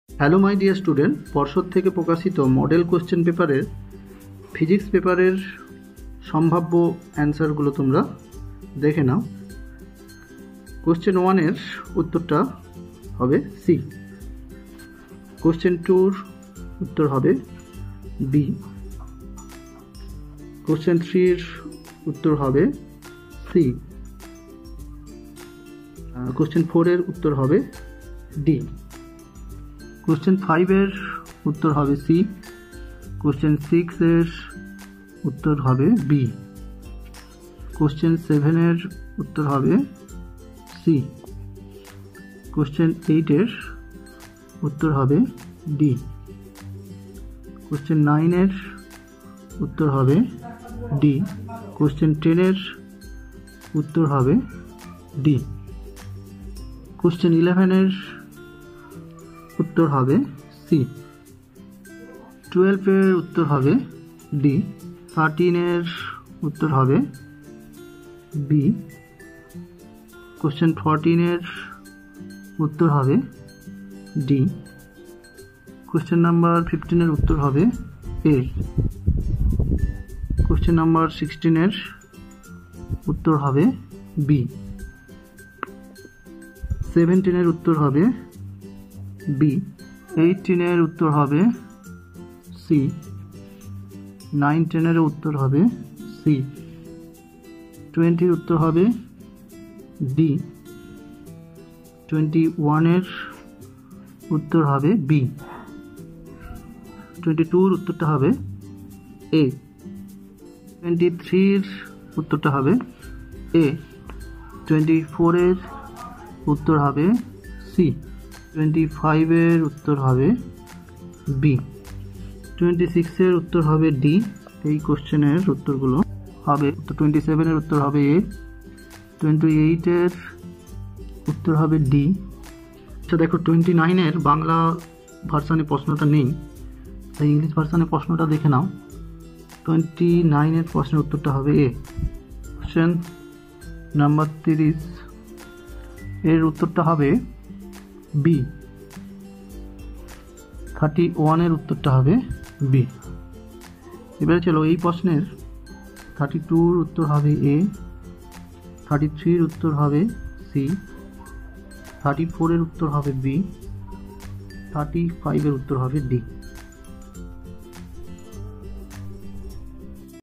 Hello my dear student, পর্ষদ থেকে প্রকাশিত মডেল কোশ্চেন পেপারের ফিজিক্স পেপারের সম্ভাব্য অ্যান্সারগুলো তোমরা দেখে নাও। কোশ্চেন 1-এর উত্তরটা হবে সি, কোশ্চেন 2-র উত্তর হবে বি, কোশ্চেন 3-এর উত্তর হবে সি, কোশ্চেন 4-এর উত্তর হবে ডি, কোশ্চেন 5-এর উত্তর হবে সি, কোশ্চেন 6-এর উত্তর হবে বি, কোশ্চেন 7-এর উত্তর হবে সি, কোশ্চেন 8-এর উত্তর হবে ডি, কোশ্চেন 9-এর উত্তর হবে ডি, কোশ্চেন 10-এর উত্তর হবে ডি, কোশ্চেন 11-এর উত্তর হবে সি, 12-এর উত্তর হবে ডি, 13-এর উত্তর হবে বি, কোশ্চেন 14-এর উত্তর হবে ডি, কোশ্চেন নাম্বার 15-এর উত্তর হবে এ, কোশ্চেন নাম্বার 16-এর উত্তর হবে বি, 17-এর উত্তর হবে বি, 18-এর উত্তর হবে সি, 19-10-এর উত্তর হবে সি, 20-এর উত্তর হবে ডি, 21-এর উত্তর হবে বি, 22-এর উত্তরটা হবে এ, 23-এর উত্তরটা হবে এ, 24-এর উত্তর হবে সি, 25-এর উত্তর হবে বি, 26-এর উত্তর হবে ডি। এই কোশ্চেনের উত্তরগুলো হবে 27-এর উত্তর হবে এ, 28-এর উত্তর হবে ডি। আচ্ছা দেখো, 29-এর বাংলা ভার্সানে প্রশ্নটা নেই, তাই ইংলিশ ভার্সানে প্রশ্নটা দেখে নাও। 29-এর প্রশ্নের উত্তরটা হবে এ। কোশ্চেন নাম্বার 30 এর উত্তরটা হবে বি, 31-এর উত্তরটা হবে বি। এবারে চলো, এই প্রশ্নের 32-র উত্তর হবে এ, 33-র উত্তর হবে সি, 34-এর উত্তর হবে বি, 35-এর উত্তর হবে ডি।